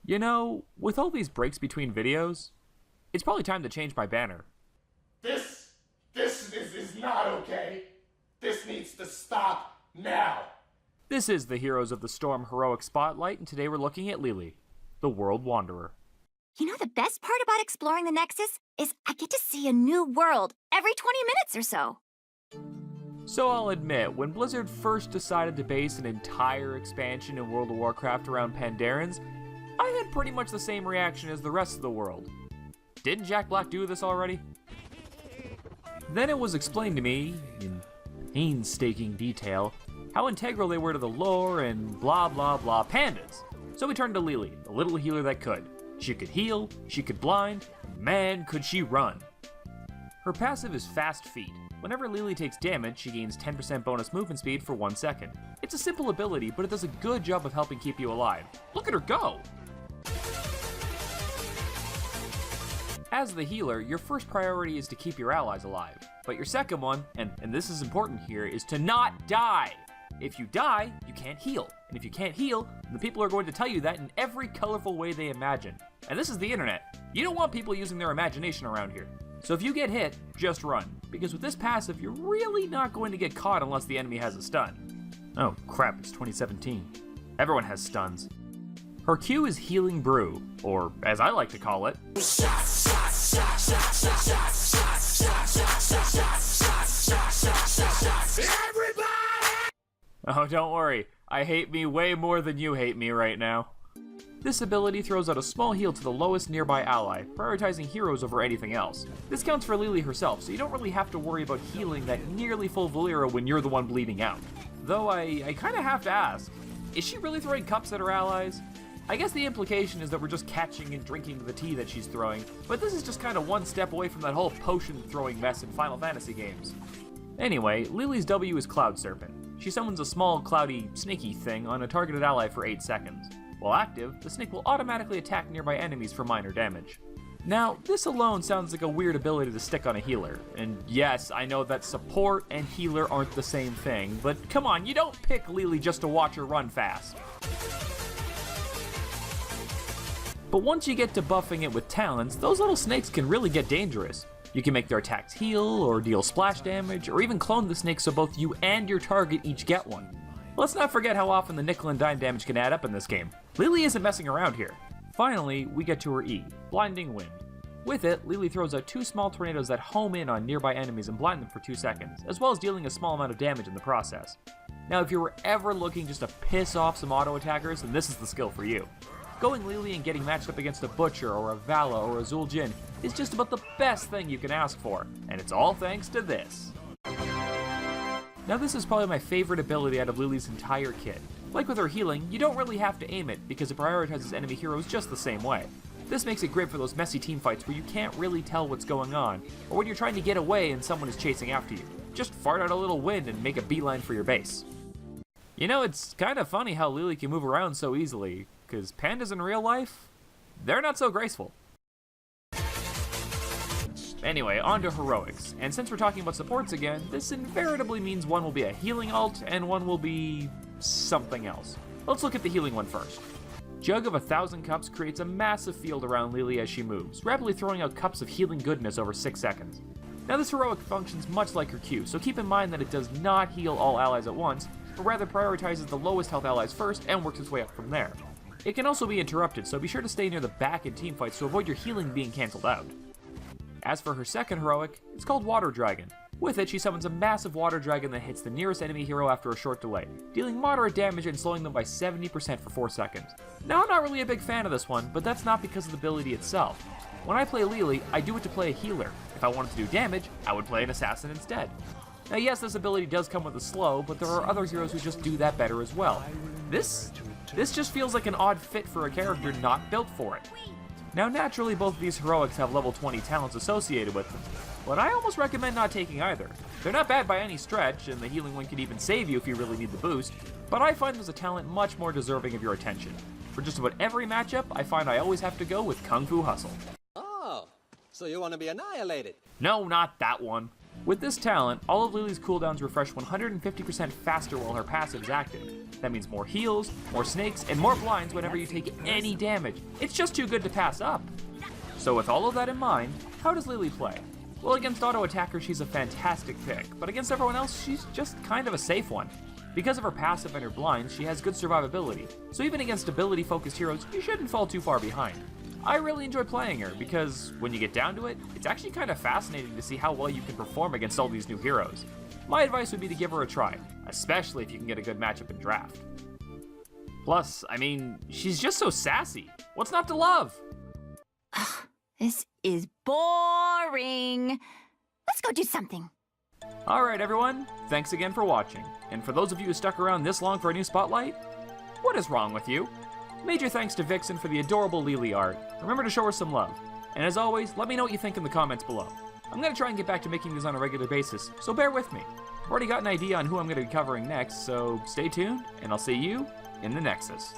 You know, with all these breaks between videos, it's probably time to change my banner. This is not okay. This needs to stop now. This is the Heroes of the Storm Heroic Spotlight, and today we're looking at Lili, the World Wanderer. You know, the best part about exploring the Nexus is I get to see a new world every 20 minutes or so. So I'll admit, when Blizzard first decided to base an entire expansion in World of Warcraft around Pandarans, I had pretty much the same reaction as the rest of the world. Didn't Jack Black do this already? Then it was explained to me, in painstaking detail, how integral they were to the lore and blah blah blah pandas. So we turned to Lili, the little healer that could. She could heal, she could blind, man could she run. Her passive is Fast Feet. Whenever Lili takes damage, she gains 10% bonus movement speed for 1 second. It's a simple ability, but it does a good job of helping keep you alive. Look at her go! As the healer, your first priority is to keep your allies alive. But your second one, and this is important here, is to not die. If you die, you can't heal. And if you can't heal, the people are going to tell you that in every colorful way they imagine. And this is the internet. You don't want people using their imagination around here. So if you get hit, just run. Because with this passive, you're really not going to get caught unless the enemy has a stun. Oh crap, it's 2017. Everyone has stuns. Her Q is Healing Brew, or as I like to call it, oh, don't worry. I hate me way more than you hate me right now. This ability throws out a small heal to the lowest nearby ally, prioritizing heroes over anything else. This counts for Lili herself, so you don't really have to worry about healing that nearly full Valera when you're the one bleeding out. Though I kinda have to ask, is she really throwing cups at her allies? I guess the implication is that we're just catching and drinking the tea that she's throwing, but this is just kinda one step away from that whole potion throwing mess in Final Fantasy games. Anyway, Lili's W is Cloud Serpent. She summons a small, cloudy, snaky thing on a targeted ally for 8 seconds. While active, the snake will automatically attack nearby enemies for minor damage. Now, this alone sounds like a weird ability to stick on a healer. And yes, I know that support and healer aren't the same thing, but come on, you don't pick Lili just to watch her run fast. But once you get to buffing it with talents, those little snakes can really get dangerous. You can make their attacks heal, or deal splash damage, or even clone the snake so both you and your target each get one. Let's not forget how often the nickel and dime damage can add up in this game. Lili isn't messing around here. Finally, we get to her E, Blinding Wind. With it, Lili throws out 2 small tornadoes that home in on nearby enemies and blind them for 2 seconds, as well as dealing a small amount of damage in the process. Now, if you were ever looking just to piss off some auto attackers, then this is the skill for you. Going Lili and getting matched up against a Butcher or a Vala or a Zul'jin is just about the best thing you can ask for, and it's all thanks to this. Now this is probably my favorite ability out of Lili's entire kit. Like with her healing, you don't really have to aim it because it prioritizes enemy heroes just the same way. This makes it great for those messy teamfights where you can't really tell what's going on, or when you're trying to get away and someone is chasing after you. Just fart out a little wind and make a beeline for your base. You know, it's kind of funny how Lili can move around so easily, because pandas in real life, they're not so graceful. Anyway, on to heroics, and since we're talking about supports again, this invariably means one will be a healing alt and one will be something else. Let's look at the healing one first. Jug of 1,000 Cups creates a massive field around Lili as she moves, rapidly throwing out cups of healing goodness over 6 seconds. Now this heroic functions much like her Q, so keep in mind that it does not heal all allies at once, but rather prioritizes the lowest health allies first and works its way up from there. It can also be interrupted, so be sure to stay near the back in teamfights to avoid your healing being cancelled out. As for her second heroic, it's called Water Dragon. With it, she summons a massive water dragon that hits the nearest enemy hero after a short delay, dealing moderate damage and slowing them by 70% for 4 seconds. Now, I'm not really a big fan of this one, but that's not because of the ability itself. When I play Lili, I do it to play a healer. If I wanted to do damage, I would play an assassin instead. Now yes, this ability does come with a slow, but there are other heroes who just do that better as well. This just feels like an odd fit for a character not built for it. Now naturally both of these heroics have level 20 talents associated with them, but I almost recommend not taking either. They're not bad by any stretch, and the healing one can even save you if you really need the boost, but I find there's a talent much more deserving of your attention. For just about every matchup, I find I always have to go with Kung Fu Hustle. Oh, so you want to be annihilated? No, not that one. With this talent, all of Lili's cooldowns refresh 150% faster while her passive is active. That means more heals, more snakes, and more blinds whenever you take any damage. It's just too good to pass up. So with all of that in mind, how does Lili play? Well, against auto attackers, she's a fantastic pick, but against everyone else, she's just kind of a safe one. Because of her passive and her blinds, she has good survivability, so even against ability-focused heroes, you shouldn't fall too far behind. I really enjoy playing her because, when you get down to it, it's actually kind of fascinating to see how well you can perform against all these new heroes. My advice would be to give her a try, especially if you can get a good matchup in draft. Plus, I mean, she's just so sassy. What's not to love? This is boring. Let's go do something. Alright everyone, thanks again for watching. And for those of you who stuck around this long for a new spotlight, what is wrong with you? Major thanks to Vixen for the adorable Lili art. Remember to show her some love. And as always, let me know what you think in the comments below. I'm going to try and get back to making these on a regular basis, so bear with me. I've already got an idea on who I'm going to be covering next, so stay tuned, and I'll see you in the Nexus.